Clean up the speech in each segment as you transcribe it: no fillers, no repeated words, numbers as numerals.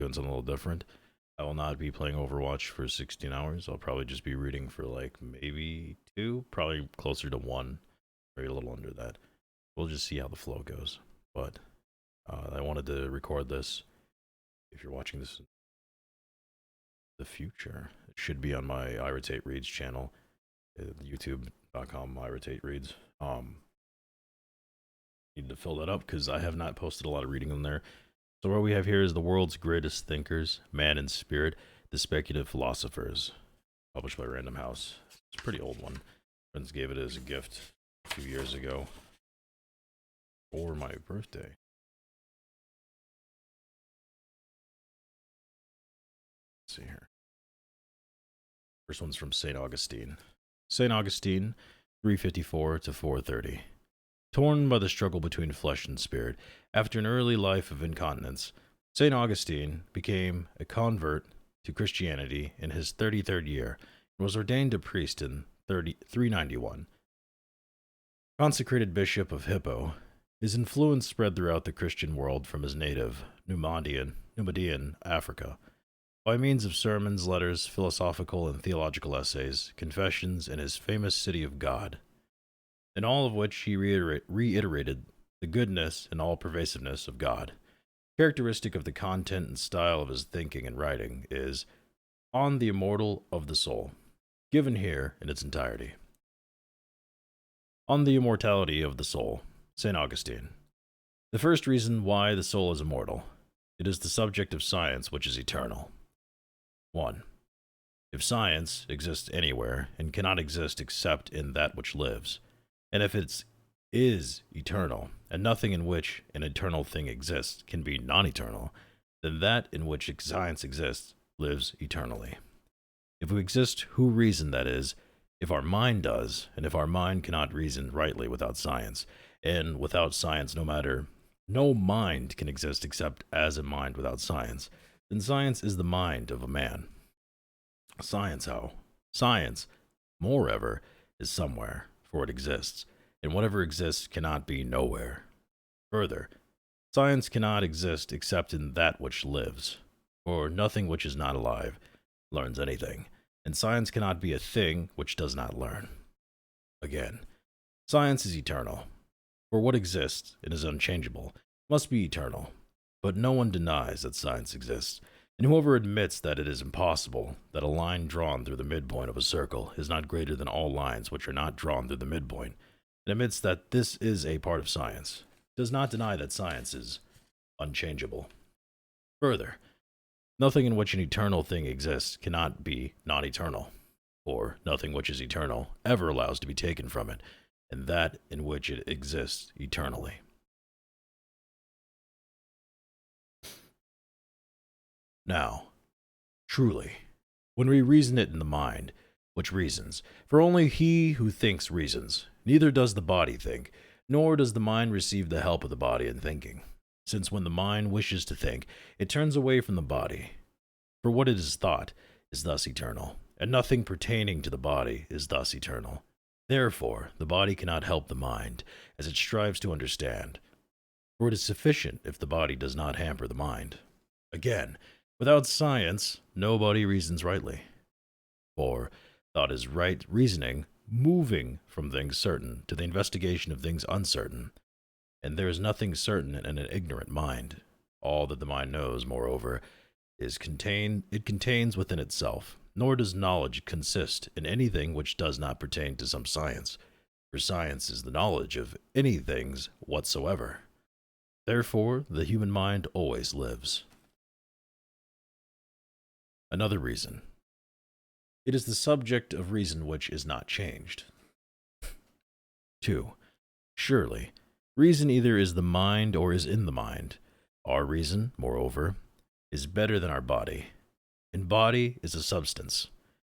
doing something a little different. I will not be playing Overwatch for 16 hours. I'll probably just be reading for like maybe 2, probably closer to 1, maybe a little under that. We'll just see how the flow goes. But I wanted to record this. If you're watching this in the future, it should be on my Irritate Reads channel, youtube.com Irritate Reads. Need to fill that up because I have not posted a lot of reading on there. So what we have here is The World's Greatest Thinkers, Man and Spirit, The Speculative Philosophers, published by Random House. It's a pretty old one. Friends gave it as a gift a few years ago for my birthday. Let's see here. First one's from St. Augustine. St. Augustine, 354 to 430. Torn by the struggle between flesh and spirit, after an early life of incontinence, St. Augustine became a convert to Christianity in his 33rd year and was ordained a priest in 391. Consecrated bishop of Hippo, his influence spread throughout the Christian world from his native Numidian Africa. By means of sermons, letters, philosophical and theological essays, confessions, and his famous City of God, in all of which he reiterated the goodness and all-pervasiveness of God. Characteristic of the content and style of his thinking and writing is On the Immortal of the Soul, given here in its entirety. On the Immortality of the Soul, St. Augustine. The first reason why the soul is immortal. It is the subject of science which is eternal. 1. If science exists anywhere and cannot exist except in that which lives, and if it is eternal, and nothing in which an eternal thing exists can be non-eternal, then that in which science exists lives eternally. If we exist, who reason, that is, if our mind does, and if our mind cannot reason rightly without science, and without science no mind can exist except as a mind without science, then science is the mind of a man. Science, moreover, is somewhere, for it exists, and whatever exists cannot be nowhere. Further, science cannot exist except in that which lives, for nothing which is not alive learns anything, and science cannot be a thing which does not learn. Again, science is eternal, for what exists and is unchangeable must be eternal, but no one denies that science exists, and whoever admits that it is impossible that a line drawn through the midpoint of a circle is not greater than all lines which are not drawn through the midpoint, and admits that this is a part of science, does not deny that science is unchangeable. Further, nothing in which an eternal thing exists cannot be non-eternal, for nothing which is eternal ever allows to be taken from it, and that in which it exists eternally. Now, truly, when we reason it in the mind, which reasons, for only he who thinks reasons, neither does the body think, nor does the mind receive the help of the body in thinking, since when the mind wishes to think, it turns away from the body. For what it is thought is thus eternal, and nothing pertaining to the body is thus eternal. Therefore, the body cannot help the mind, as it strives to understand, for it is sufficient if the body does not hamper the mind. Again, without science, nobody reasons rightly, for thought is right reasoning, moving from things certain to the investigation of things uncertain, and there is nothing certain in an ignorant mind. All that the mind knows, moreover, it contains within itself, nor does knowledge consist in anything which does not pertain to some science, for science is the knowledge of any things whatsoever. Therefore, the human mind always lives. Another reason. It is the subject of reason which is not changed. 2. Surely, reason either is the mind or is in the mind. Our reason, moreover, is better than our body. And body is a substance,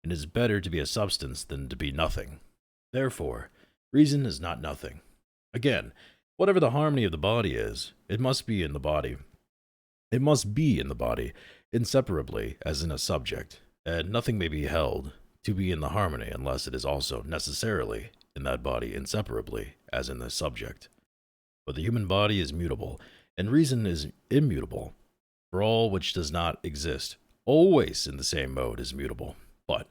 and it is better to be a substance than to be nothing. Therefore, reason is not nothing. Again, whatever the harmony of the body is, it must be in the body. It must be in the body, inseparably as in a subject, and nothing may be held to be in the harmony unless it is also necessarily in that body inseparably as in the subject. But the human body is mutable, and reason is immutable. For all which does not exist always in the same mode is mutable, but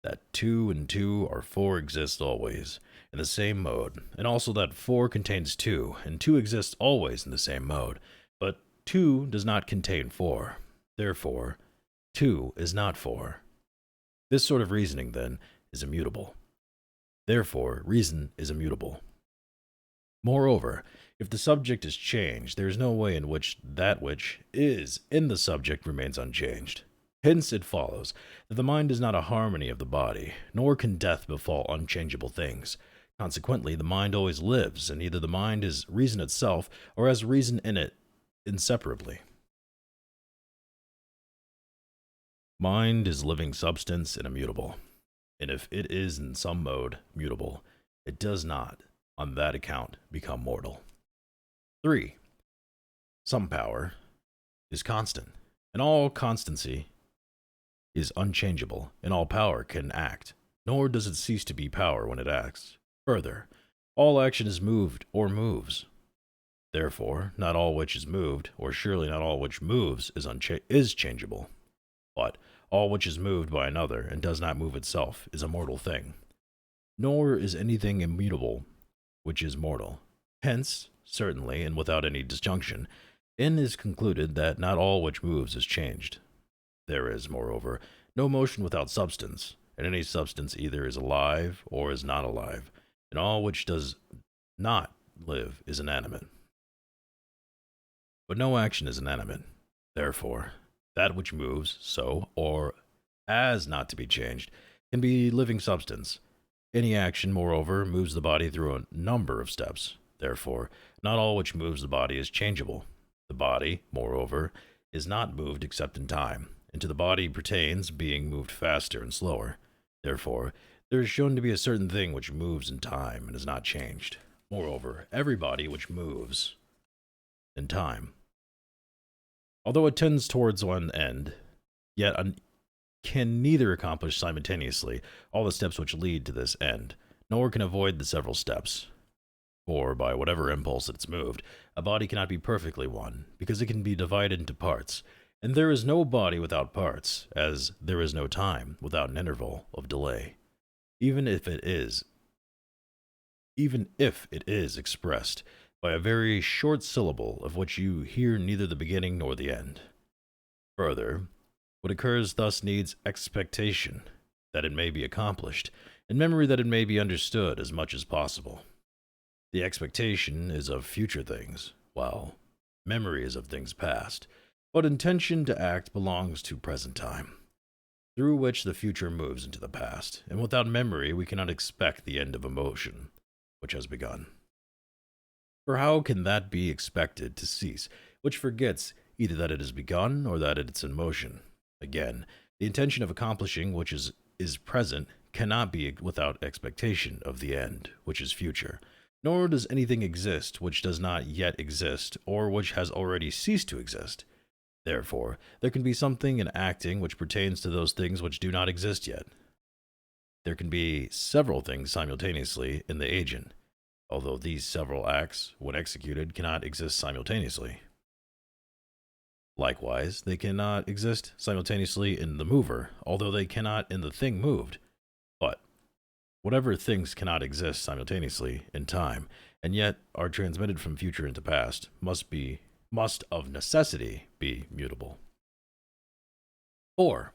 that 2 and 2 are 4 exists always in the same mode, and also that 4 contains 2, and 2 exists always in the same mode, but 2 does not contain 4. Therefore, 2 is not 4. This sort of reasoning, then, is immutable. Therefore, reason is immutable. Moreover, if the subject is changed, there is no way in which that which is in the subject remains unchanged. Hence it follows that the mind is not a harmony of the body, nor can death befall unchangeable things. Consequently, the mind always lives, and either the mind is reason itself, or has reason in it inseparably. Mind is living substance and immutable, and if it is in some mode mutable, it does not, on that account, become mortal. 3. Some power is constant, and all constancy is unchangeable, and all power can act, nor does it cease to be power when it acts. Further, all action is moved or moves. Therefore, not all which is moved, or surely not all which moves, is changeable. But all which is moved by another and does not move itself is a mortal thing. Nor is anything immutable which is mortal. Hence, certainly, and without any disjunction, it is concluded that not all which moves is changed. There is, moreover, no motion without substance, and any substance either is alive or is not alive, and all which does not live is inanimate. But no action is inanimate. Therefore, that which moves, so, or as not to be changed, can be living substance. Any action, moreover, moves the body through a number of steps. Therefore, not all which moves the body is changeable. The body, moreover, is not moved except in time, and to the body pertains being moved faster and slower. Therefore, there is shown to be a certain thing which moves in time and is not changed. Moreover, every body which moves in time, although it tends towards one end, yet can neither accomplish simultaneously all the steps which lead to this end, nor can avoid the several steps. For by whatever impulse it's moved, a body cannot be perfectly one, because it can be divided into parts, and there is no body without parts, as there is no time without an interval of delay, even if it is expressed by a very short syllable of which you hear neither the beginning nor the end. Further, what occurs thus needs expectation, that it may be accomplished, and memory that it may be understood as much as possible. The expectation is of future things, while memory is of things past, but intention to act belongs to present time, through which the future moves into the past, and without memory we cannot expect the end of a motion which has begun. For how can that be expected to cease, which forgets either that it has begun or that it is in motion? Again, the intention of accomplishing which is present cannot be without expectation of the end, which is future, nor does anything exist which does not yet exist, or which has already ceased to exist. Therefore, there can be something in acting which pertains to those things which do not exist yet. There can be several things simultaneously in the agent, although these several acts, when executed, cannot exist simultaneously. Likewise, they cannot exist simultaneously in the mover, although they cannot in the thing moved. But whatever things cannot exist simultaneously in time, and yet are transmitted from future into past, must of necessity be mutable. 4.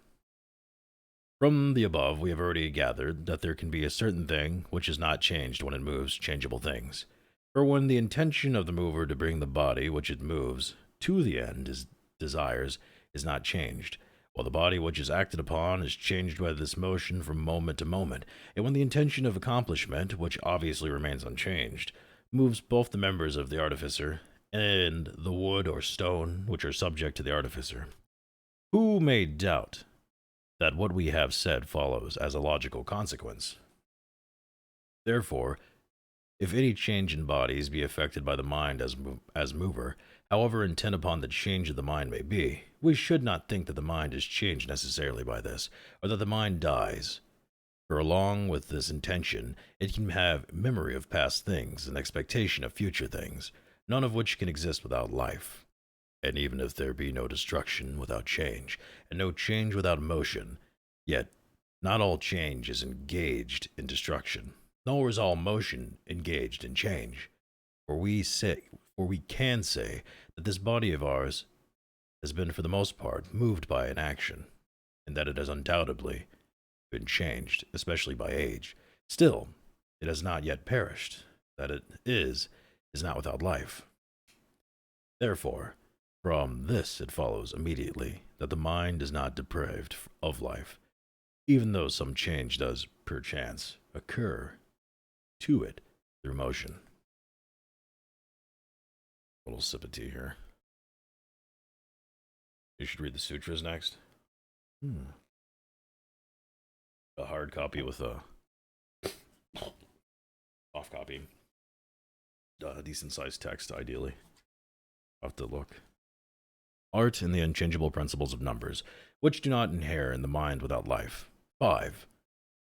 From the above, we have already gathered that there can be a certain thing which is not changed when it moves changeable things. For when the intention of the mover to bring the body which it moves to the end it desires is not changed, while the body which is acted upon is changed by this motion from moment to moment, and when the intention of accomplishment, which obviously remains unchanged, moves both the members of the artificer and the wood or stone which are subject to the artificer. Who may doubt that what we have said follows as a logical consequence? Therefore, if any change in bodies be effected by the mind as mover, however intent upon the change of the mind may be, we should not think that the mind is changed necessarily by this, or that the mind dies. For along with this intention, it can have memory of past things and expectation of future things, none of which can exist without life. And even if there be no destruction without change, and no change without motion, yet not all change is engaged in destruction, nor is all motion engaged in change. For we can say that this body of ours has been for the most part moved by an action, and that it has undoubtedly been changed, especially by age. Still, it has not yet perished. That it is not without life. Therefore, from this it follows immediately that the mind is not deprived of life, even though some change does perchance occur to it through motion. A little sip of tea here. You should read the sutras next. A hard copy with a soft copy. Decent sized text, ideally. I'll have to look. Art and the unchangeable principles of numbers, which do not inhere in the mind without life. 5.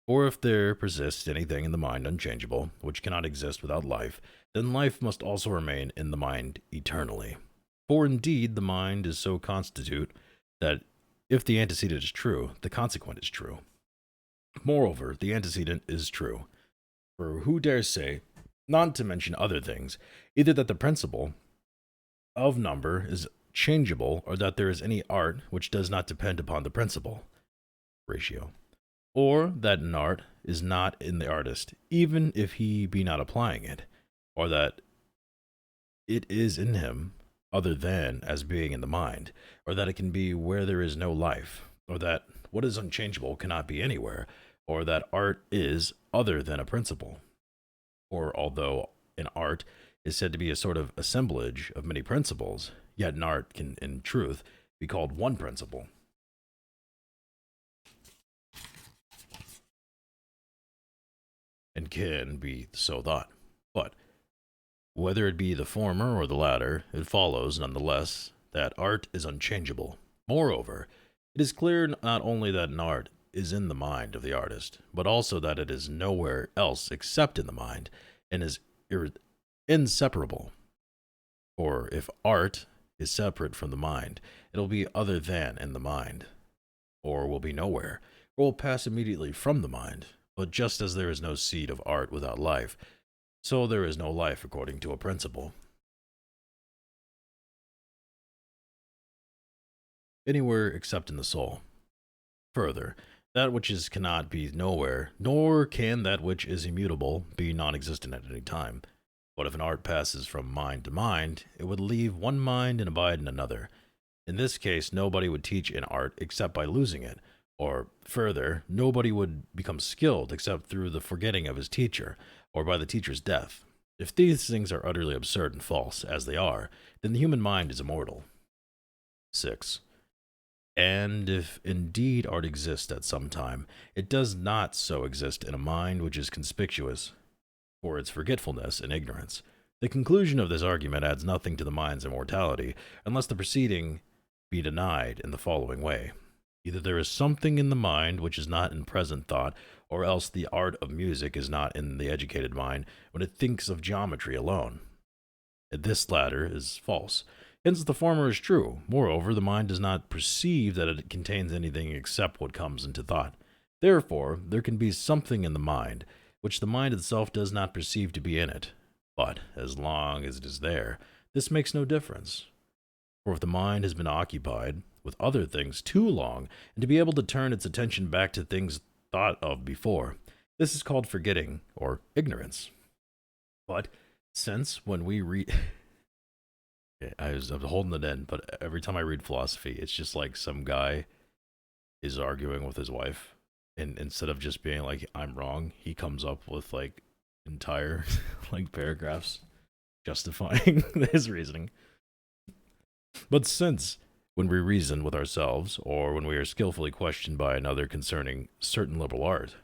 For if there persists anything in the mind unchangeable, which cannot exist without life, then life must also remain in the mind eternally. For indeed the mind is so constitute that if the antecedent is true, the consequent is true. Moreover, the antecedent is true. For who dares say, not to mention other things, either that the principle of number is changeable, or that there is any art which does not depend upon the principle ratio, or that an art is not in the artist, even if he be not applying it, or that it is in him other than as being in the mind, or that it can be where there is no life, or that what is unchangeable cannot be anywhere, or that art is other than a principle. Or although an art is said to be a sort of assemblage of many principles, yet an art can, in truth, be called one principle. And can be so thought. But whether it be the former or the latter, it follows, nonetheless, that art is unchangeable. Moreover, it is clear not only that an art is in the mind of the artist, but also that it is nowhere else except in the mind, and is inseparable. For if art is separate from the mind, it will be other than in the mind, or will be nowhere, or will pass immediately from the mind. But just as there is no seed of art without life, so there is no life according to a principle. Anywhere except in the soul. Further, that which is cannot be nowhere, nor can that which is immutable be non-existent at any time. But if an art passes from mind to mind, it would leave one mind and abide in another. In this case, nobody would teach an art except by losing it, or further, nobody would become skilled except through the forgetting of his teacher, or by the teacher's death. If these things are utterly absurd and false, as they are, then the human mind is immortal. 6. And if indeed art exists at some time, it does not so exist in a mind which is conspicuous for its forgetfulness and ignorance. The conclusion of this argument adds nothing to the mind's immortality, unless the proceeding be denied in the following way. Either there is something in the mind which is not in present thought, or else the art of music is not in the educated mind when it thinks of geometry alone. This latter is false. Hence the former is true. Moreover, the mind does not perceive that it contains anything except what comes into thought. Therefore, there can be something in the mind, which the mind itself does not perceive to be in it. But, as long as it is there, this makes no difference. For if the mind has been occupied with other things too long, and to be able to turn its attention back to things thought of before, this is called forgetting, or ignorance. But, since when we read... I'm holding it in, but every time I read philosophy, it's just like some guy is arguing with his wife, and instead of just being like, I'm wrong, he comes up with like entire like paragraphs justifying his reasoning. But since when we reason with ourselves, or when we are skillfully questioned by another concerning certain liberal art,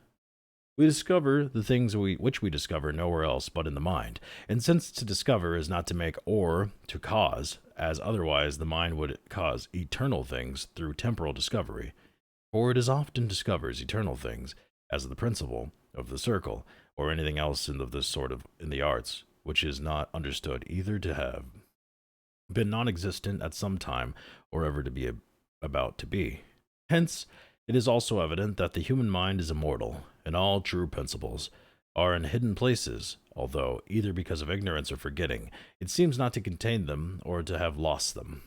we discover the things which we discover nowhere else but in the mind. And since to discover is not to make or to cause, as otherwise the mind would cause eternal things through temporal discovery, for it is often discovers eternal things, as the principle of the circle, or anything else of this sort of in the arts, which is not understood either to have been non-existent at some time, or ever to be about to be. Hence, it is also evident that the human mind is immortal, and all true principles are in hidden places, although, either because of ignorance or forgetting, it seems not to contain them or to have lost them.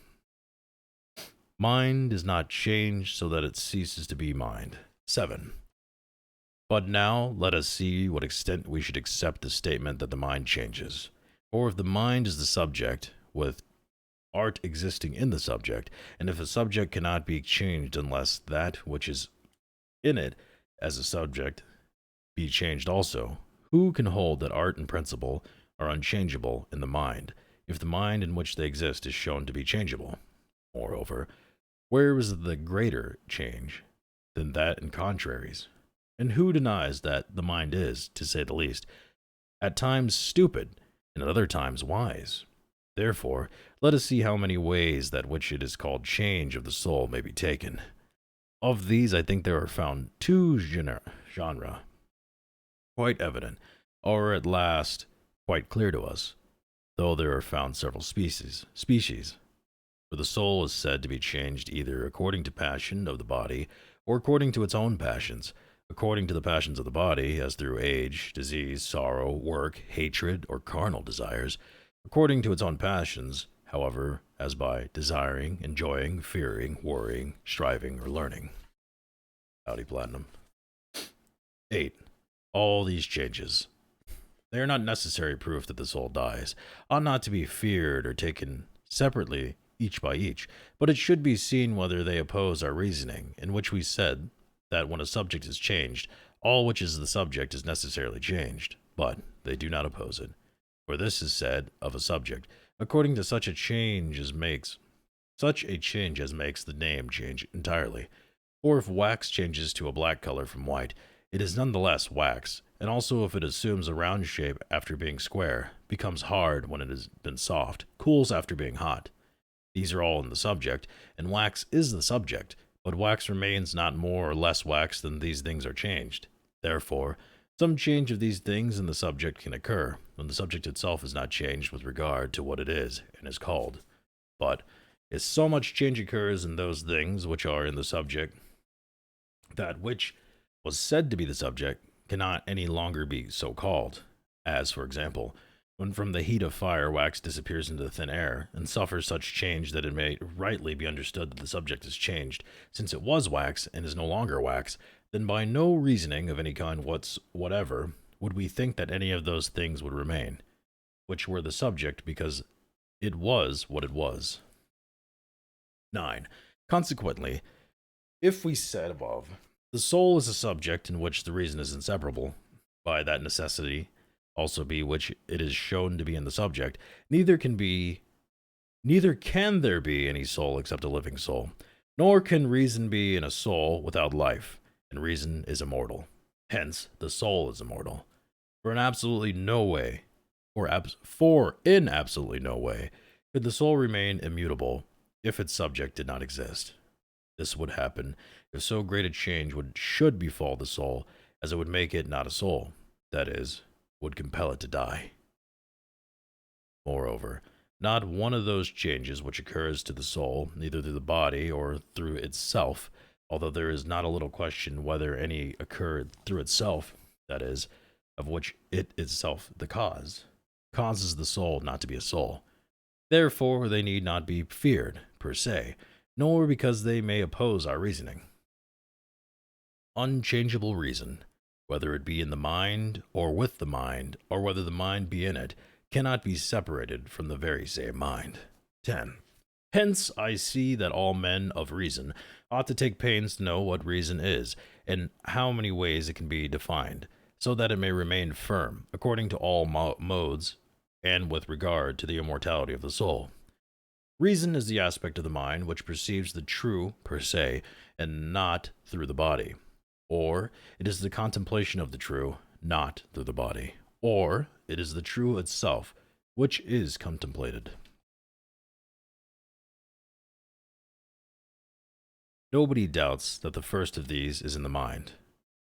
Mind is not changed so that it ceases to be mind. 7. But now let us see what extent we should accept the statement that the mind changes. For if the mind is the subject, with art existing in the subject, and if a subject cannot be changed unless that which is in it as a subject be changed also, who can hold that art and principle are unchangeable in the mind, if the mind in which they exist is shown to be changeable? Moreover, where is the greater change than that in contraries? And who denies that the mind is, to say the least, at times stupid, and at other times wise? Therefore, let us see how many ways that which it is called change of the soul may be taken. Of these, I think there are found two genera, quite evident, or at last quite clear to us, though there are found several species. For the soul is said to be changed either according to passion of the body, or according to its own passions, according to the passions of the body, as through age, disease, sorrow, work, hatred, or carnal desires, according to its own passions, however, as by desiring, enjoying, fearing, worrying, striving, or learning. Howdy, Platinum. 8. All these changes, they are not necessary proof that the soul dies, ought not to be feared or taken separately each by each, but it should be seen whether they oppose our reasoning, in which we said that when a subject is changed, all which is the subject is necessarily changed, but they do not oppose it. For this is said of a subject, according to such a change as makes the name change entirely. For if wax changes to a black color from white, it is none the less wax, and also if it assumes a round shape after being square, becomes hard when it has been soft, cools after being hot. These are all in the subject, and wax is the subject, but wax remains not more or less wax than these things are changed. Therefore, some change of these things in the subject can occur, when the subject itself is not changed with regard to what it is and is called. But if so much change occurs in those things which are in the subject, that which was said to be the subject cannot any longer be so called, as, for example, when from the heat of fire wax disappears into the thin air, and suffers such change that it may rightly be understood that the subject is changed, since it was wax and is no longer wax, then by no reasoning of any kind whatever would we think that any of those things would remain, which were the subject, because it was what it was. 9. Consequently, if we said above, the soul is a subject in which the reason is inseparable, by that necessity also be which it is shown to be in the subject, neither can there be any soul except a living soul, nor can reason be in a soul without life, and reason is immortal. Hence, the soul is immortal. For in absolutely no way could the soul remain immutable if its subject did not exist. This would happen if so great a change should befall the soul as it would make it not a soul, that is, would compel it to die. Moreover, not one of those changes which occurs to the soul, neither through the body or through itself, although there is not a little question whether any occurred through itself, that is, of which it itself the cause, causes the soul not to be a soul. Therefore, they need not be feared, per se, nor because they may oppose our reasoning. Unchangeable reason, whether it be in the mind or with the mind, or whether the mind be in it, cannot be separated from the very same mind. 10. Hence I see that all men of reason ought to take pains to know what reason is, and how many ways it can be defined, so that it may remain firm, according to all modes, and with regard to the immortality of the soul. Reason is the aspect of the mind which perceives the true per se, and not through the body. Or it is the contemplation of the true, not through the body. Or it is the true itself, which is contemplated. Nobody doubts that the first of these is in the mind.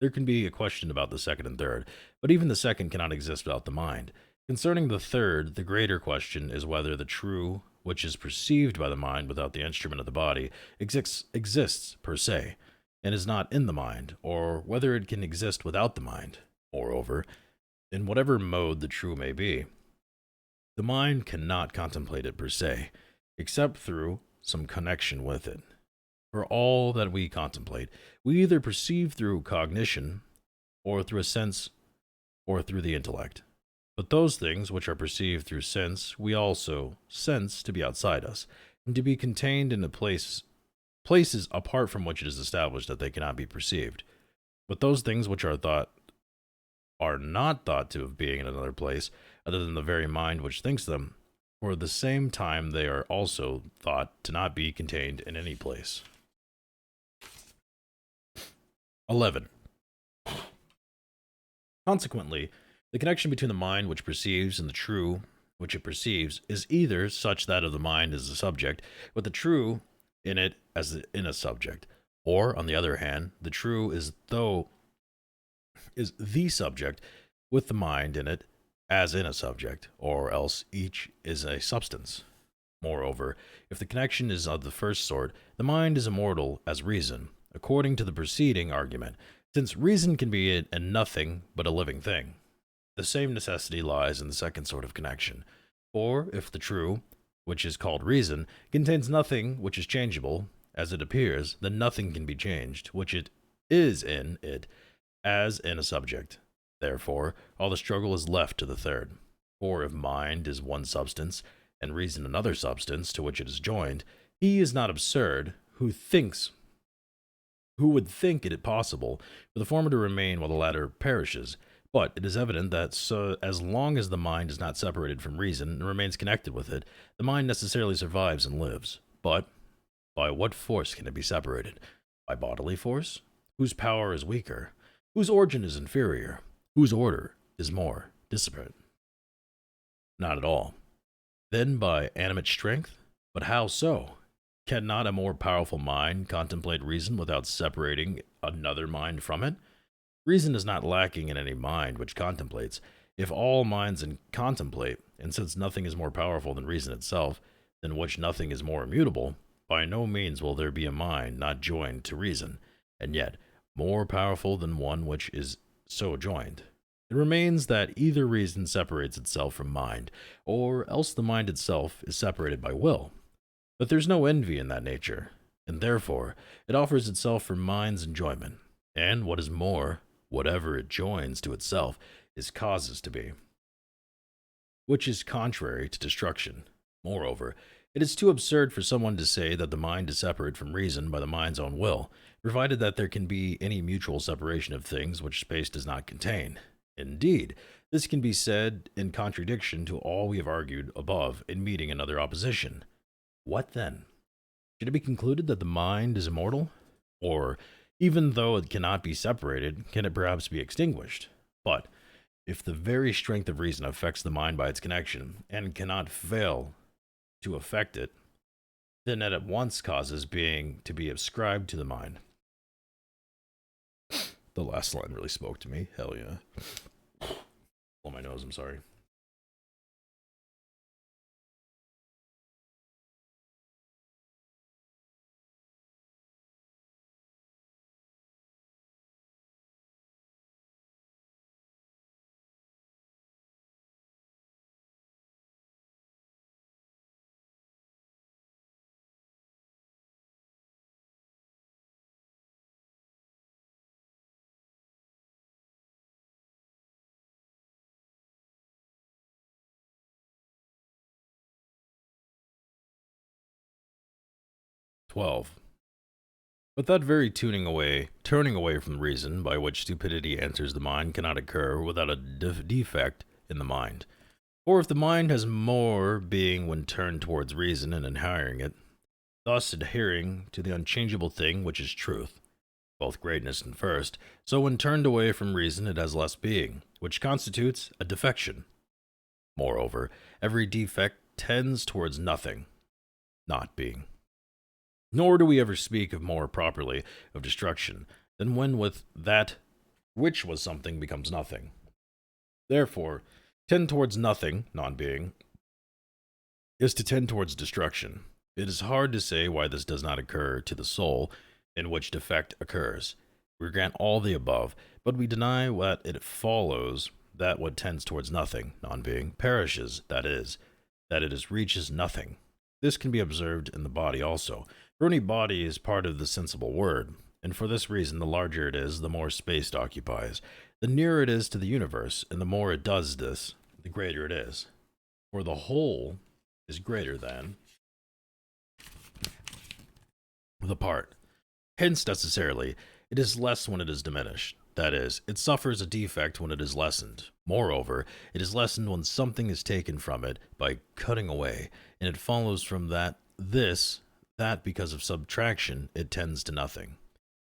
There can be a question about the second and third, but even the second cannot exist without the mind. Concerning the third, the greater question is whether the true which is perceived by the mind without the instrument of the body, exists per se, and is not in the mind, or whether it can exist without the mind. Moreover, in whatever mode the true may be, the mind cannot contemplate it per se, except through some connection with it. For all that we contemplate, we either perceive through cognition, or through a sense, or through the intellect. But those things which are perceived through sense, we also sense to be outside us, and to be contained in places apart from which it is established that they cannot be perceived. But those things which are not thought to have being in another place, other than the very mind which thinks them, for the same time they are also thought to not be contained in any place. 11. Consequently, the connection between the mind which perceives and the true which it perceives is either such that of the mind as a subject, with the true in it as in a subject, or, on the other hand, the true is the subject with the mind in it as in a subject, or else each is a substance. Moreover, if the connection is of the first sort, the mind is immortal as reason, according to the preceding argument, since reason can be in nothing but a living thing. The same necessity lies in the second sort of connection. For if the true, which is called reason, contains nothing which is changeable, as it appears, then nothing can be changed, which it is in it, as in a subject. Therefore, all the struggle is left to the third. For if mind is one substance, and reason another substance to which it is joined, he is not absurd who would think it possible for the former to remain while the latter perishes. But it is evident that as long as the mind is not separated from reason and remains connected with it, the mind necessarily survives and lives. But by what force can it be separated? By bodily force? Whose power is weaker? Whose origin is inferior? Whose order is more disparate? Not at all. Then by animate strength? But how so? Cannot a more powerful mind contemplate reason without separating another mind from it? Reason is not lacking in any mind which contemplates. If all minds contemplate, and since nothing is more powerful than reason itself, than which nothing is more immutable, by no means will there be a mind not joined to reason, and yet more powerful than one which is so joined. It remains that either reason separates itself from mind, or else the mind itself is separated by will. But there's no envy in that nature, and therefore it offers itself for mind's enjoyment, and what is more, whatever it joins to itself is causes to be, which is contrary to destruction. Moreover, it is too absurd for someone to say that the mind is separate from reason by the mind's own will, provided that there can be any mutual separation of things which space does not contain. Indeed, this can be said in contradiction to all we have argued above in meeting another opposition. What then? Should it be concluded that the mind is immortal? Or, even though it cannot be separated, can it perhaps be extinguished? But, if the very strength of reason affects the mind by its connection, and cannot fail to affect it, then it at once causes being to be ascribed to the mind. The last line really spoke to me. Hell yeah. Blow my nose, I'm sorry. "12. But that very turning away from reason, by which stupidity enters the mind, cannot occur without a defect in the mind. For if the mind has more being when turned towards reason and adhering it, thus adhering to the unchangeable thing which is truth, both greatness and first, so when turned away from reason it has less being, which constitutes a defection. Moreover, every defect tends towards nothing, not being. Nor do we ever speak of more properly of destruction than when with that which was something becomes nothing. Therefore, tend towards nothing, non-being, is to tend towards destruction. It is hard to say why this does not occur to the soul, in which defect occurs. We grant all the above, but we deny what it follows that what tends towards nothing, non-being, perishes, that it reaches nothing. This can be observed in the body also, for any body is part of the sensible word, and for this reason the larger it is, the more space it occupies. The nearer it is to the universe, and the more it does this, the greater it is. For the whole is greater than the part. Hence, necessarily, it is less when it is diminished. That is, it suffers a defect when it is lessened. Moreover, it is lessened when something is taken from it by cutting away, and it follows from that because of subtraction it tends to nothing.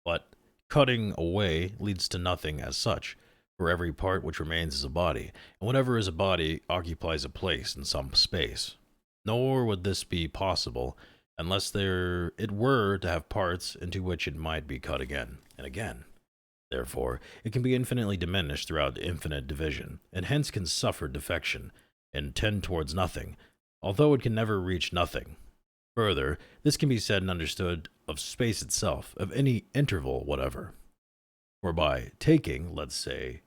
But cutting away leads to nothing as such, for every part which remains is a body, and whatever is a body occupies a place in some space. Nor would this be possible unless it were to have parts into which it might be cut again and again. Therefore, it can be infinitely diminished throughout infinite division, and hence can suffer defection, and tend towards nothing, although it can never reach nothing. Further, this can be said and understood of space itself, of any interval whatever. For by taking, let's say,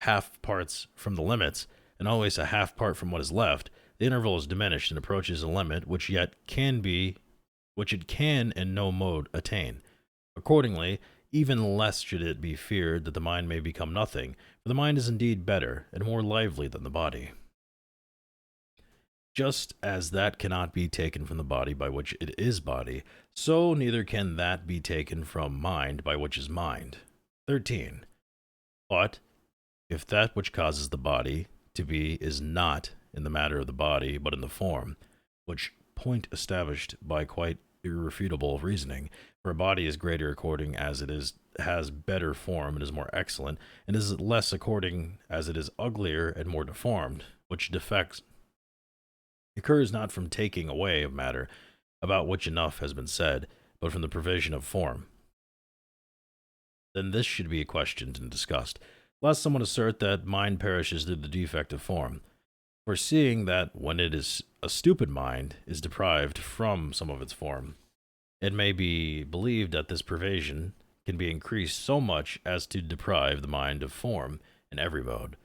half parts from the limits, and always a half part from what is left, the interval is diminished and approaches a limit which it can in no mode attain. Accordingly, even less should it be feared that the mind may become nothing, for the mind is indeed better and more lively than the body. Just as that cannot be taken from the body by which it is body, so neither can that be taken from mind by which is mind. 13. But if that which causes the body to be is not in the matter of the body, but in the form, which point established by quite irrefutable reasoning, for a body is greater according as has better form and is more excellent, and is less according as it is uglier and more deformed, which defects occurs not from taking away of matter, about which enough has been said, but from the provision of form. Then this should be questioned and discussed, lest someone assert that mind perishes through the defect of form. For seeing that when it is a stupid mind is deprived from some of its form, it may be believed that this privation can be increased so much as to deprive the mind of form in every mode,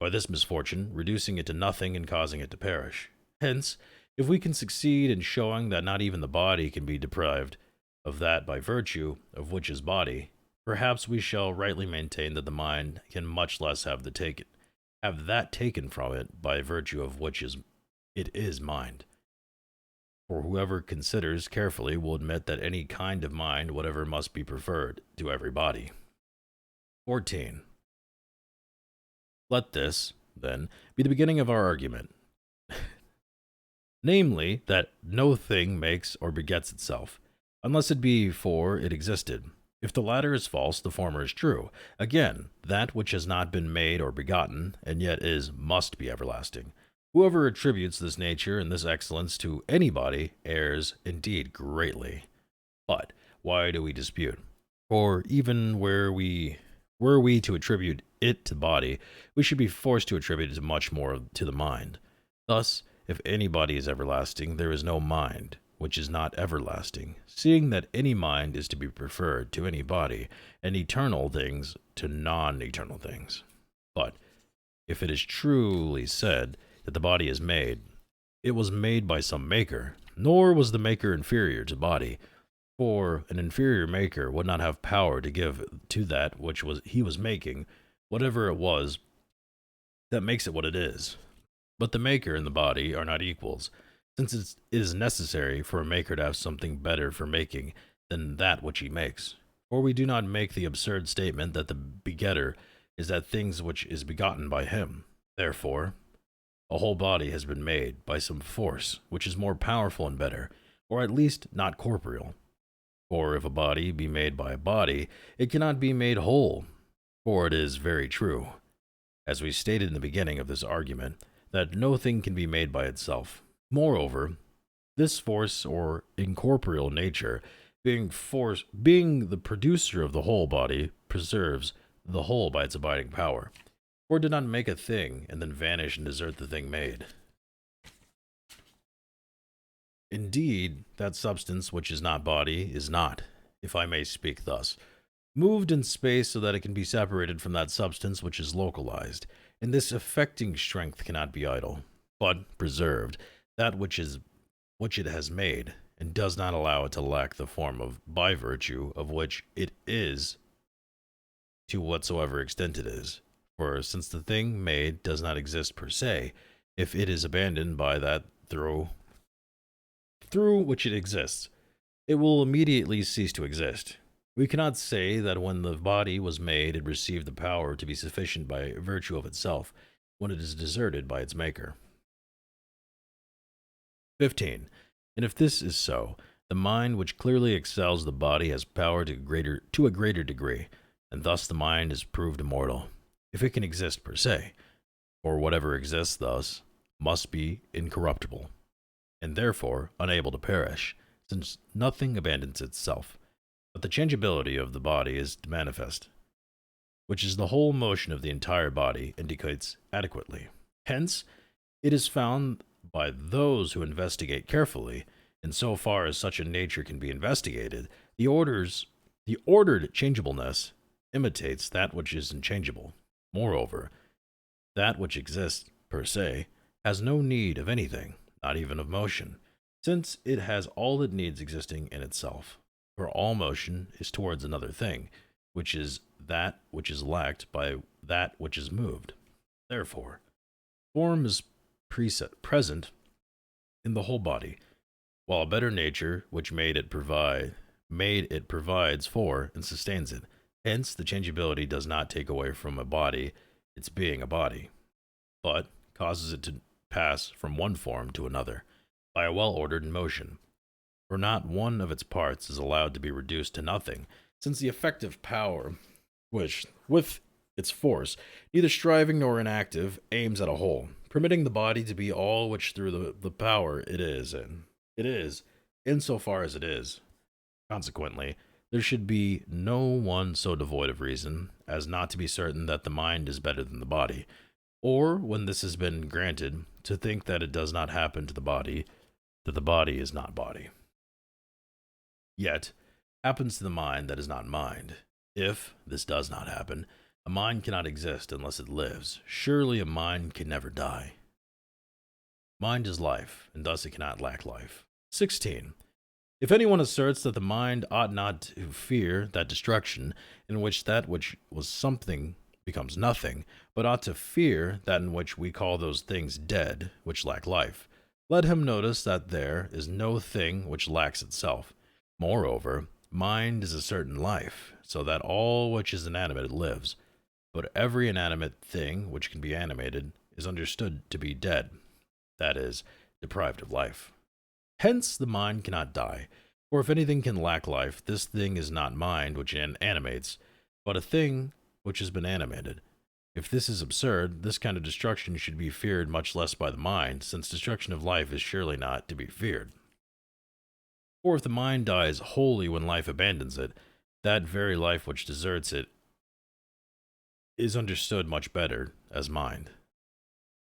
by this misfortune reducing it to nothing and causing it to perish. Hence, if we can succeed in showing that not even the body can be deprived of that by virtue of which is body, perhaps we shall rightly maintain that the mind can much less have that taken from it by virtue of which it is mind. For whoever considers carefully will admit that any kind of mind whatever must be preferred to every body. 14. Let this, then, be the beginning of our argument. Namely, that no thing makes or begets itself, unless it be for it existed. If the latter is false, the former is true. Again, that which has not been made or begotten, and yet must be everlasting. Whoever attributes this nature and this excellence to any body errs indeed greatly. But why do we dispute? For even were we to attribute it to body, we should be forced to attribute it much more to the mind. Thus, if any body is everlasting, there is no mind which is not everlasting, seeing that any mind is to be preferred to any body, and eternal things to non-eternal things. But if it is truly said that the body is made, it was made by some maker, nor was the maker inferior to body, for an inferior maker would not have power to give to that which he was making, whatever it was that makes it what it is. But the maker and the body are not equals, since it is necessary for a maker to have something better for making than that which he makes. For we do not make the absurd statement that the begetter is that things which is begotten by him. Therefore, a whole body has been made by some force which is more powerful and better, or at least not corporeal. For if a body be made by a body, it cannot be made whole. For it is very true, as we stated in the beginning of this argument, that no thing can be made by itself. Moreover, this force or incorporeal nature, being the producer of the whole body, preserves the whole by its abiding power. For it did not make a thing and then vanish and desert the thing made. Indeed, that substance which is not body is not, if I may speak thus, moved in space so that it can be separated from that substance which is localized, and this affecting strength cannot be idle, but preserved, that which it has made, and does not allow it to lack the form of by virtue of which it is to whatsoever extent it is. For since the thing made does not exist per se, if it is abandoned by that through which it exists, it will immediately cease to exist. We cannot say that when the body was made it received the power to be sufficient by virtue of itself, when it is deserted by its maker. 15. And if this is so, the mind which clearly excels the body has power to a greater degree, and thus the mind is proved immortal, if it can exist per se, for whatever exists thus must be incorruptible, and therefore unable to perish, since nothing abandons itself. But the changeability of the body is manifest, which is the whole motion of the entire body, indicates adequately. Hence, it is found by those who investigate carefully, in so far as such a nature can be investigated, the ordered changeableness imitates that which is unchangeable. Moreover, that which exists per se has no need of anything, not even of motion, since it has all it needs existing in itself. For all motion is towards another thing, which is that which is lacked by that which is moved. Therefore, form is present in the whole body, while a better nature which made it provides for and sustains it. Hence, the changeability does not take away from a body its being a body, but causes it to pass from one form to another by a well-ordered motion. For not one of its parts is allowed to be reduced to nothing, since the effective power, which, with its force, neither striving nor inactive, aims at a whole, permitting the body to be all which through the power it is, and it is, in so far as it is. Consequently, there should be no one so devoid of reason as not to be certain that the mind is better than the body, or, when this has been granted, to think that it does not happen to the body, that the body is not body. Yet, happens to the mind that is not mind. If this does not happen, a mind cannot exist unless it lives. Surely a mind can never die. Mind is life, and thus it cannot lack life. 16. If anyone asserts that the mind ought not to fear that destruction in which that which was something becomes nothing, but ought to fear that in which we call those things dead, which lack life, let him notice that there is no thing which lacks itself. Moreover, mind is a certain life, so that all which is inanimate lives, but every inanimate thing which can be animated is understood to be dead, that is, deprived of life. Hence the mind cannot die, for if anything can lack life, this thing is not mind which animates, but a thing which has been animated. If this is absurd, this kind of destruction should be feared much less by the mind, since destruction of life is surely not to be feared. For if the mind dies wholly when life abandons it, that very life which deserts it is understood much better as mind.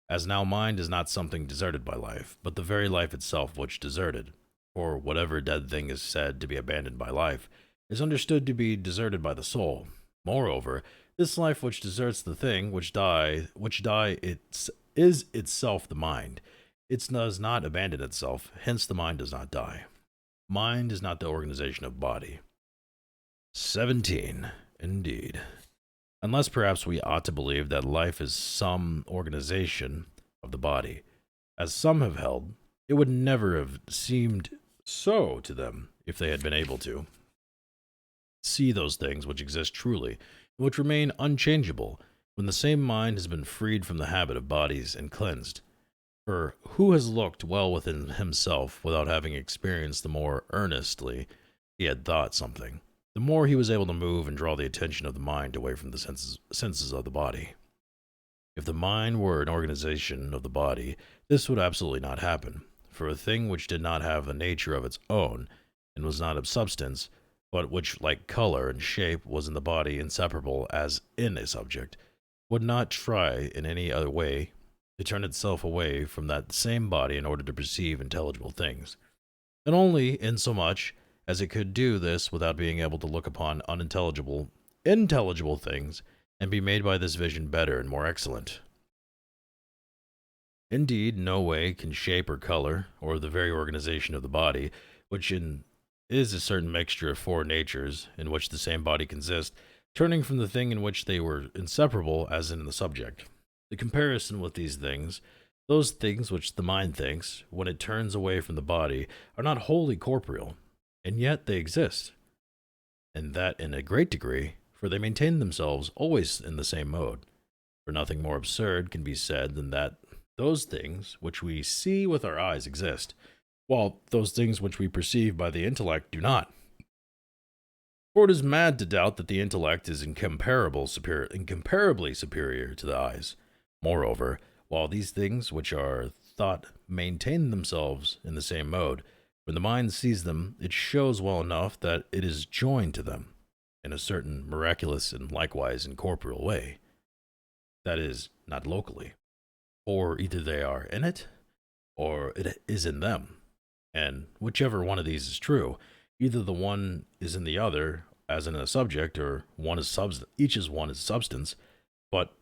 As now mind is not something deserted by life, but the very life itself which deserted. For whatever dead thing is said to be abandoned by life is understood to be deserted by the soul. Moreover, this life which deserts the thing which is itself the mind. It does not abandon itself, hence the mind does not die. Mind is not the organization of body. 17. Indeed. Unless perhaps we ought to believe that life is some organization of the body, as some have held, it would never have seemed so to them if they had been able to see those things which exist truly, and which remain unchangeable, when the same mind has been freed from the habit of bodies and cleansed. For who has looked well within himself without having experienced the more earnestly he had thought something, the more he was able to move and draw the attention of the mind away from the senses of the body? If the mind were an organization of the body, this would absolutely not happen, for a thing which did not have a nature of its own, and was not of substance, but which, like color and shape, was in the body inseparable as in a subject, would not try in any other way to turn itself away from that same body in order to perceive intelligible things. and only insomuch as it could do this without being able to look upon intelligible things, and be made by this vision better and more excellent. Indeed, no way can shape or color, or the very organization of the body, is a certain mixture of four natures, in which the same body consists, turning from the thing in which they were inseparable as in the subject. The comparison with these things, those things which the mind thinks, when it turns away from the body, are not wholly corporeal, and yet they exist, and that in a great degree, for they maintain themselves always in the same mode. For nothing more absurd can be said than that those things which we see with our eyes exist, while those things which we perceive by the intellect do not. For it is mad to doubt that the intellect is incomparably superior to the eyes. Moreover, while these things which are thought maintain themselves in the same mode, when the mind sees them, it shows well enough that it is joined to them in a certain miraculous and likewise incorporeal way. That is, not locally. Or either they are in it, or it is in them. And whichever one of these is true, either the one is in the other, as in a subject, or each is one is substance. But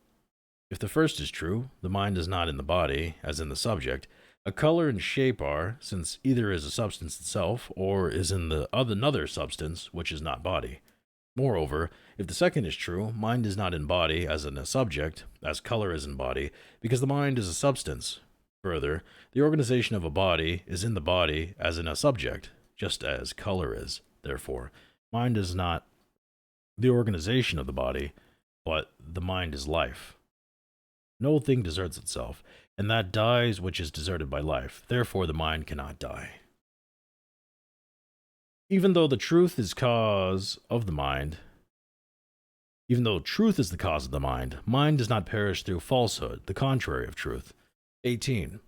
if the first is true, the mind is not in the body, as in the subject. A color and shape are, since either is a substance itself, or is in the another substance, which is not body. Moreover, if the second is true, mind is not in body as in a subject, as color is in body, because the mind is a substance. Further, the organization of a body is in the body as in a subject, just as color is. Therefore, mind is not the organization of the body, but the mind is life. No thing deserts itself, and that dies which is deserted by life. Therefore, the mind cannot die. Even though truth is the cause of the mind, mind does not perish through falsehood, the contrary of truth. 18.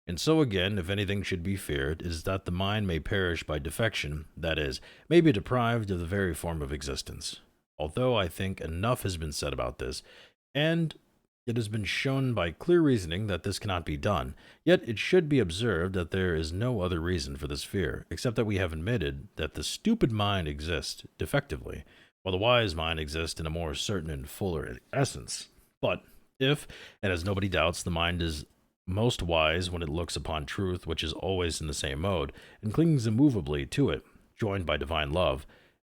And so again, if anything should be feared, it is that the mind may perish by defection, that is, may be deprived of the very form of existence. Although I think enough has been said about this, and it has been shown by clear reasoning that this cannot be done, yet it should be observed that there is no other reason for this fear, except that we have admitted that the stupid mind exists defectively, while the wise mind exists in a more certain and fuller essence. But if, and as nobody doubts, the mind is most wise when it looks upon truth, which is always in the same mode, and clings immovably to it, joined by divine love,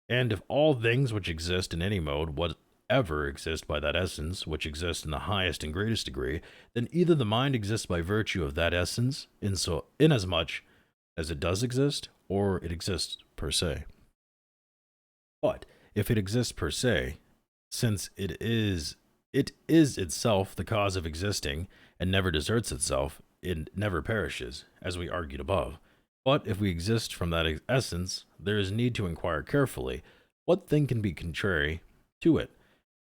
and if all things which exist in any mode, whatever exist by that essence which exists in the highest and greatest degree, then either the mind exists by virtue of that essence, inasmuch as it does exist, or it exists per se. But if it exists per se, since it is itself the cause of existing, and never deserts itself, it never perishes, as we argued above. But if we exist from that essence, there is need to inquire carefully what thing can be contrary to it,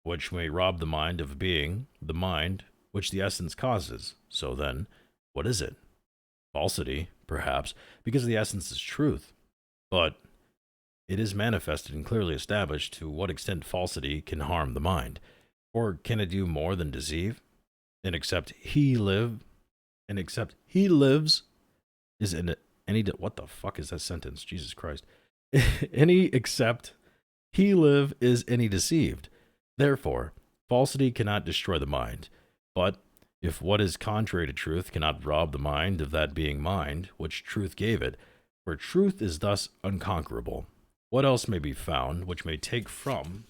which may rob the mind of being the mind which the essence causes. So then, what is it? Falsity, perhaps, because the essence is truth. But it is manifested and clearly established to what extent falsity can harm the mind. Or can it do more than deceive? And except he lives is in any what the fuck is that sentence? Jesus Christ. Any except he live is any deceived. Therefore, falsity cannot destroy the mind. But if what is contrary to truth cannot rob the mind of that being mind which truth gave it, for truth is thus unconquerable, what else may be found which may take from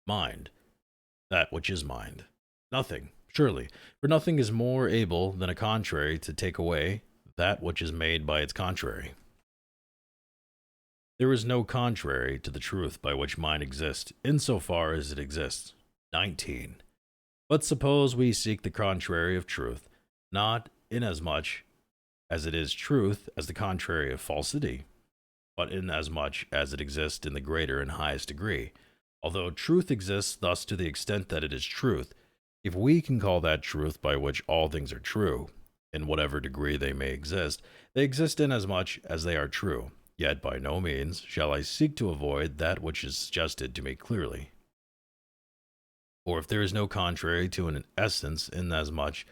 mind that which is mind? Nothing, surely, for nothing is more able than a contrary to take away that which is made by its contrary. There is no contrary to the truth by which mind exists, insofar as it exists. 19. But suppose we seek the contrary of truth, not inasmuch as it is truth as the contrary of falsity, but inasmuch as it exists in the greater and highest degree. Although truth exists thus to the extent that it is truth, if we can call that truth by which all things are true, in whatever degree they may exist, they exist inasmuch as they are true. Yet by no means shall I seek to avoid that which is suggested to me clearly. For if there is no contrary to an essence inasmuch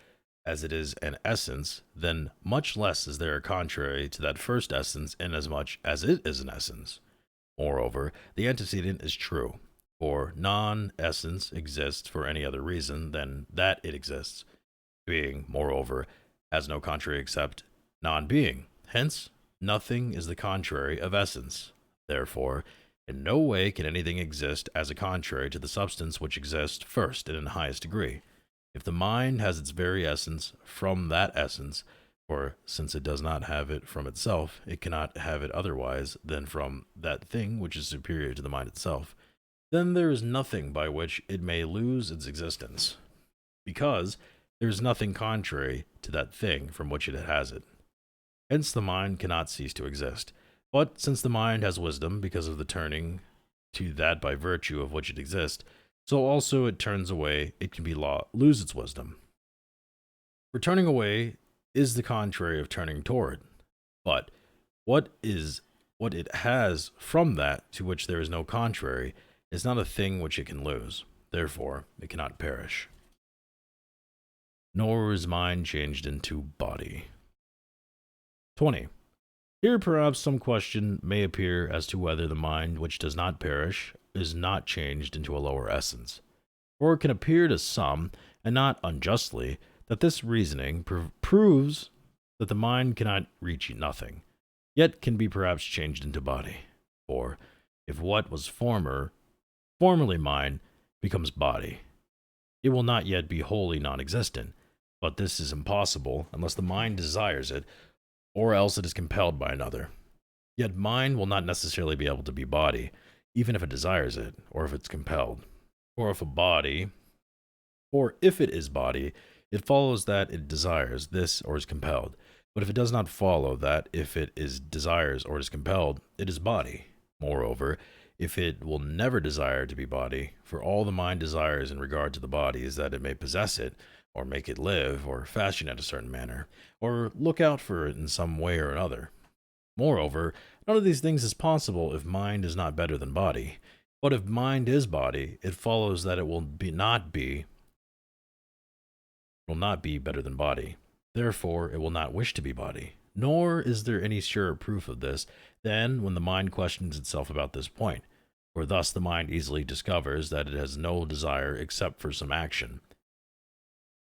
as it is an essence, then much less is there a contrary to that first essence inasmuch as it is an essence. Moreover, the antecedent is true, for non-essence exists for any other reason than that it exists. Being, moreover, has no contrary except non-being. Hence, nothing is the contrary of essence. Therefore, in no way can anything exist as a contrary to the substance which exists first and in the highest degree. If the mind has its very essence from that essence, for since it does not have it from itself, it cannot have it otherwise than from that thing which is superior to the mind itself, then there is nothing by which it may lose its existence, because there is nothing contrary to that thing from which it has it. Hence the mind cannot cease to exist. But since the mind has wisdom because of the turning to that by virtue of which it exists, so also it turns away, it can be lose its wisdom. For turning away is the contrary of turning toward. But what it has from that to which there is no contrary is not a thing which it can lose. Therefore, it cannot perish. Nor is mind changed into body. 20. Here perhaps some question may appear as to whether the mind which does not perish is not changed into a lower essence. For it can appear to some, and not unjustly, that this reasoning proves that the mind cannot reach nothing, yet can be perhaps changed into body. For if what was formerly mind becomes body, it will not yet be wholly non-existent, but this is impossible unless the mind desires it, or else it is compelled by another. Yet mind will not necessarily be able to be body, even if it desires it, or if it's compelled. For if it is body, it follows that it desires this or is compelled. But if it does not follow that if it is desires or is compelled, it is body. Moreover, if it will never desire to be body, for all the mind desires in regard to the body is that it may possess it, or make it live, or fashion it a certain manner, or look out for it in some way or another. Moreover, none of these things is possible if mind is not better than body. But if mind is body, it follows that it will not be better than body. Therefore, it will not wish to be body. Nor is there any surer proof of this than when the mind questions itself about this point, for thus the mind easily discovers that it has no desire except for some action,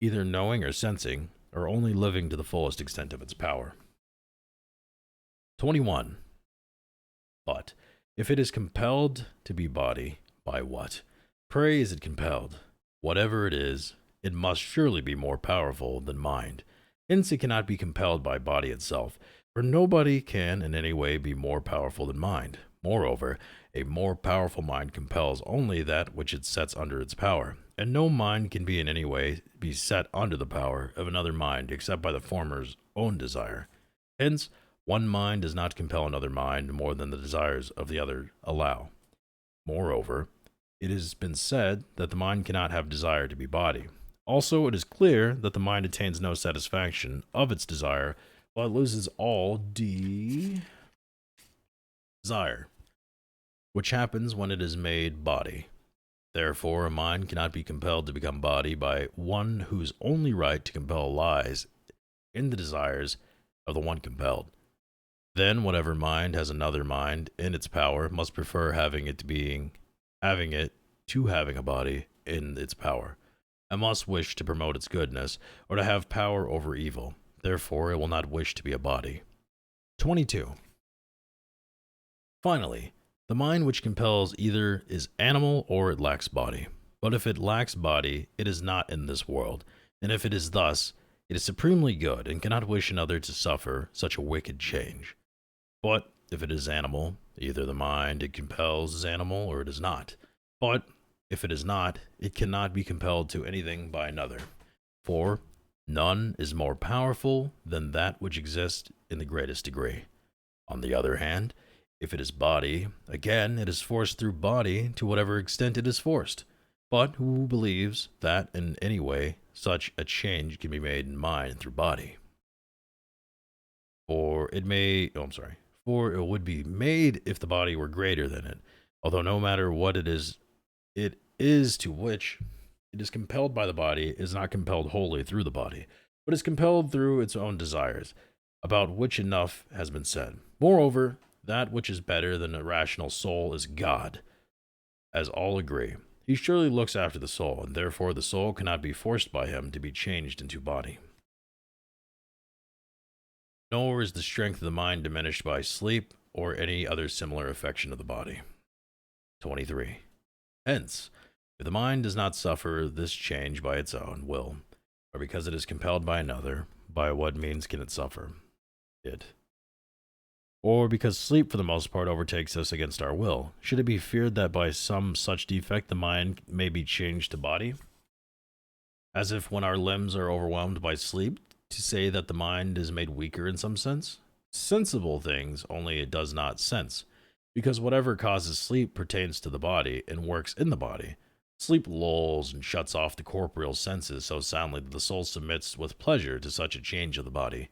either knowing or sensing, or only living to the fullest extent of its power. 21. But if it is compelled to be body, by what? Pray is it compelled? Whatever it is, it must surely be more powerful than mind. Hence it cannot be compelled by body itself, for nobody can in any way be more powerful than mind. Moreover, a more powerful mind compels only that which it sets under its power, and no mind can be in any way be set under the power of another mind except by the former's own desire. Hence, one mind does not compel another mind more than the desires of the other allow. Moreover, it has been said that the mind cannot have desire to be body. Also, it is clear that the mind attains no satisfaction of its desire, but loses all desire, which happens when it is made body. Therefore, a mind cannot be compelled to become body by one whose only right to compel lies in the desires of the one compelled. Then whatever mind has another mind in its power must prefer having it to having a body in its power, and must wish to promote its goodness, or to have power over evil. Therefore, it will not wish to be a body. 22. Finally, the mind which compels either is animal or it lacks body. But if it lacks body, it is not in this world, and if it is thus, it is supremely good, and cannot wish another to suffer such a wicked change. But if it is animal, either the mind it compels is animal, or it is not. But if it is not, it cannot be compelled to anything by another. For none is more powerful than that which exists in the greatest degree. On the other hand, if it is body, again it is forced through body to whatever extent it is forced. But who believes that in any way such a change can be made in mind through body? For it would be made if the body were greater than it, although no matter what it is to which it is compelled by the body is not compelled wholly through the body, but is compelled through its own desires, about which enough has been said. Moreover, that which is better than a rational soul is God, as all agree. He surely looks after the soul, and therefore the soul cannot be forced by him to be changed into body. Nor is the strength of the mind diminished by sleep or any other similar affection of the body. 23. Hence, if the mind does not suffer this change by its own will, or because it is compelled by another, by what means can it suffer it? Or because sleep for the most part overtakes us against our will, should it be feared that by some such defect the mind may be changed to body? As if when our limbs are overwhelmed by sleep, to say that the mind is made weaker in some sense? Sensible things only it does not sense, because whatever causes sleep pertains to the body and works in the body. Sleep lulls and shuts off the corporeal senses so soundly that the soul submits with pleasure to such a change of the body.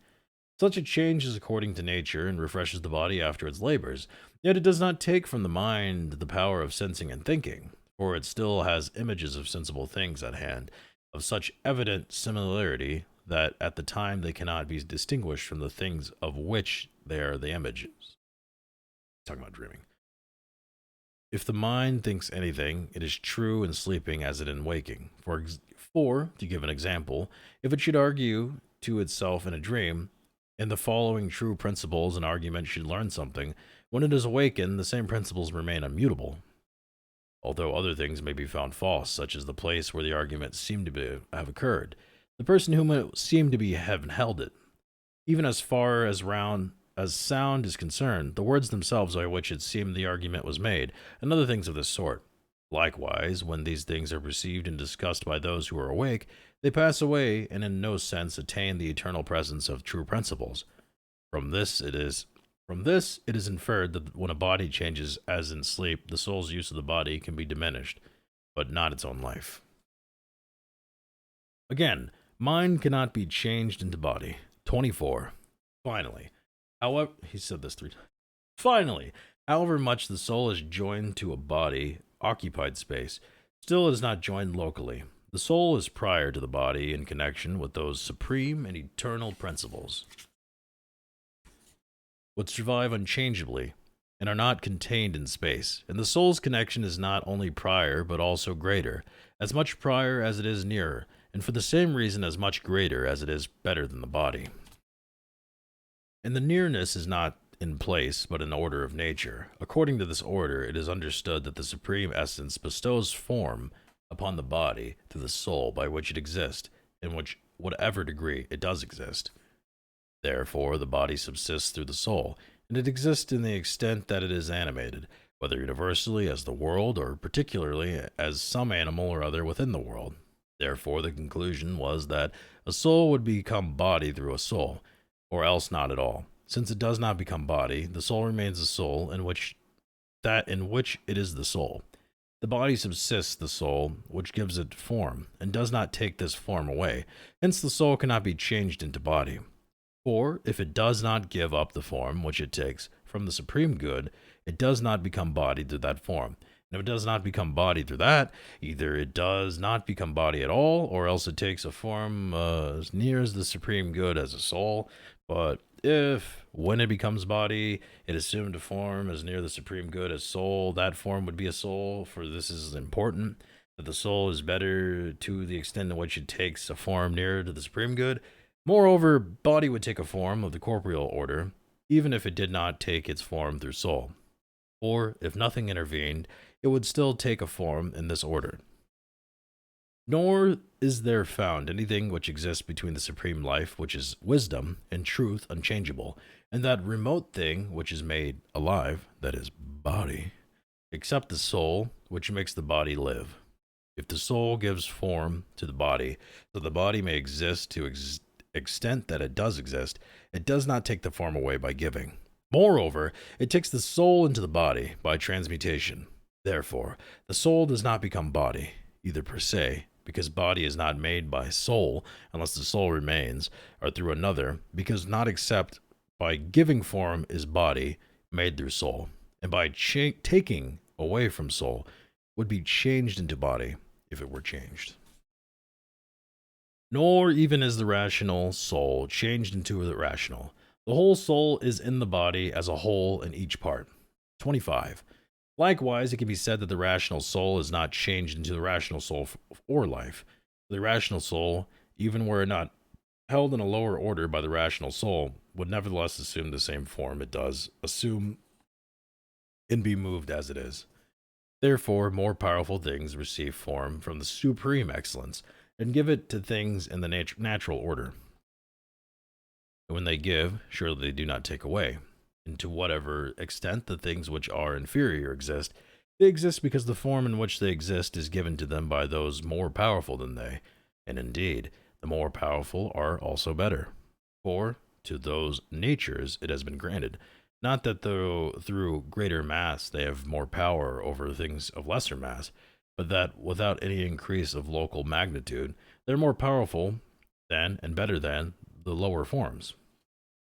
Such a change is according to nature and refreshes the body after its labors, yet it does not take from the mind the power of sensing and thinking, for it still has images of sensible things at hand, of such evident similarity that at the time they cannot be distinguished from the things of which they are the images. Talking about dreaming. If the mind thinks anything, it is true in sleeping as it in waking. For, to give an example, if it should argue to itself in a dream, in the following true principles an argument should learn something, when it is awakened, the same principles remain immutable, although other things may be found false, such as the place where the argument seemed to have occurred, the person whom it seemed to be have held it. Even as far as sound is concerned, the words themselves by which it seemed the argument was made, and other things of this sort. Likewise, when these things are perceived and discussed by those who are awake, they pass away and in no sense attain the eternal presence of true principles. From this it is inferred that when a body changes as in sleep, the soul's use of the body can be diminished, but not its own life. Again, mind cannot be changed into body. 24. Finally, however, he said this 3 times. Finally, however much the soul is joined to a body, occupied space, still it is not joined locally. The soul is prior to the body in connection with those supreme and eternal principles, which survive unchangeably and are not contained in space. And the soul's connection is not only prior, but also greater, as much prior as it is nearer, and for the same reason as much greater as it is better than the body. And the nearness is not in place, but in order of nature. According to this order, it is understood that the Supreme Essence bestows form upon the body through the soul by which it exists, in which whatever degree it does exist. Therefore, the body subsists through the soul, and it exists in the extent that it is animated, whether universally as the world, or particularly as some animal or other within the world. Therefore, the conclusion was that a soul would become body through a soul, or else not at all. Since it does not become body, the soul remains the soul in which it is the soul. The body subsists the soul, which gives it form, and does not take this form away. Hence the soul cannot be changed into body. For if it does not give up the form which it takes from the supreme good, it does not become body through that form. And if it does not become body through that, either it does not become body at all, or else it takes a form as near as the supreme good as a soul. But if, when it becomes body, it assumed a form as near the supreme good as soul, that form would be a soul, for this is important, that the soul is better to the extent in which it takes a form nearer to the supreme good. Moreover, body would take a form of the corporeal order, even if it did not take its form through soul. Or, if nothing intervened, it would still take a form in this order. Nor is there found anything which exists between the supreme life, which is wisdom, and truth unchangeable, and that remote thing which is made alive, that is, body, except the soul, which makes the body live. If the soul gives form to the body, so the body may exist to extent that it does exist, it does not take the form away by giving. Moreover, it takes the soul into the body by transmutation. Therefore, the soul does not become body, either per se, because body is not made by soul unless the soul remains, or through another, because not except by giving form is body made through soul, and by taking away from soul would be changed into body if it were changed. nor even is the rational soul changed into the rational. The whole soul is in the body as a whole in each part. 25. Likewise, it can be said that the rational soul is not changed into the rational soul or life. The rational soul, even were it not held in a lower order by the rational soul, would nevertheless assume the same form it does assume and be moved as it is. Therefore, more powerful things receive form from the supreme excellence and give it to things in the natural order. And when they give, surely they do not take away. And to whatever extent the things which are inferior exist, they exist because the form in which they exist is given to them by those more powerful than they. And indeed, the more powerful are also better. For to those natures it has been granted, not that through greater mass they have more power over things of lesser mass, but that without any increase of local magnitude, they're more powerful than and better than the lower forms.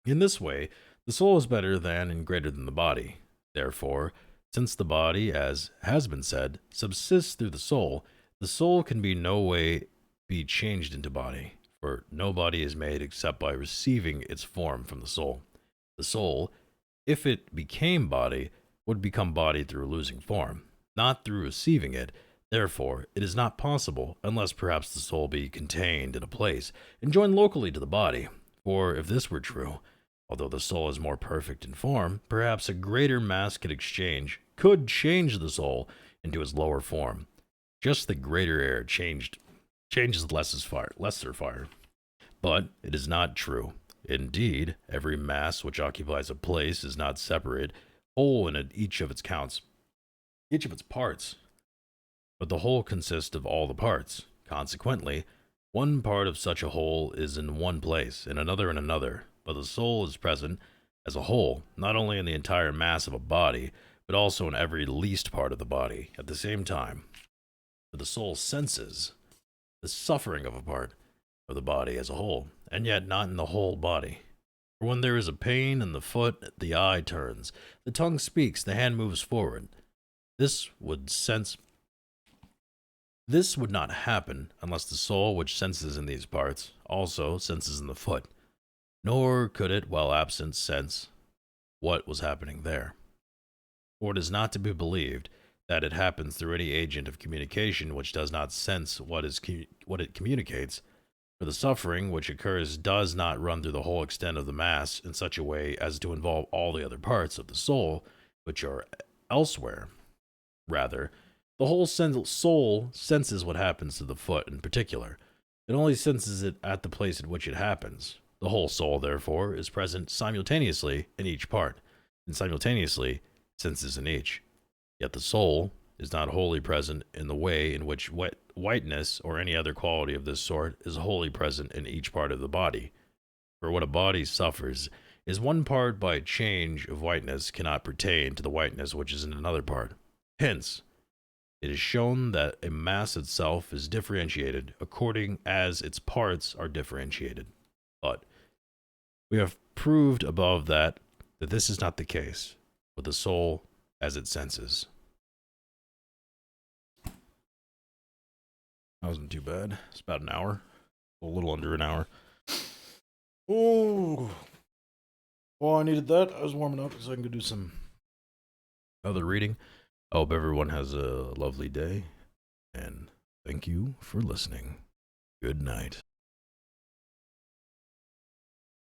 In this way, the soul is better than and greater than the body. Therefore, since the body, as has been said, subsists through the soul can be no way be changed into body, for no body is made except by receiving its form from the soul. The soul, if it became body, would become body through losing form, not through receiving it. Therefore, it is not possible, unless perhaps the soul be contained in a place and joined locally to the body. For if this were true, although the soul is more perfect in form, perhaps a greater mass could change the soul into its lower form. Just the greater air changes lesser fire. But it is not true. Indeed, every mass which occupies a place is not separate, whole in each of its parts, but the whole consists of all the parts. Consequently, one part of such a whole is in one place, and another in another, but the soul is present as a whole, not only in the entire mass of a body, but also in every least part of the body at the same time. For the soul senses the suffering of a part of the body as a whole, and yet not in the whole body. For when there is a pain in the foot, the eye turns, the tongue speaks, the hand moves forward. This would not happen unless the soul which senses in these parts also senses in the foot, nor could it, while absent, sense what was happening there. For it is not to be believed that it happens through any agent of communication which does not sense what it communicates. For the suffering which occurs does not run through the whole extent of the mass in such a way as to involve all the other parts of the soul which are elsewhere. Rather, the whole soul senses what happens to the foot in particular. It only senses it at the place at which it happens. The whole soul, therefore, is present simultaneously in each part, and simultaneously senses in each. Yet the soul is not wholly present in the way in which whiteness or any other quality of this sort is wholly present in each part of the body. For what a body suffers is one part by change of whiteness cannot pertain to the whiteness which is in another part. Hence, it is shown that a mass itself is differentiated according as its parts are differentiated. But we have proved above that this is not the case with the soul as it senses. That wasn't too bad. It's about an hour. A little under an hour. Oh. Well, I needed that. I was warming up so I can go do some other reading. I hope everyone has a lovely day. And thank you for listening. Good night.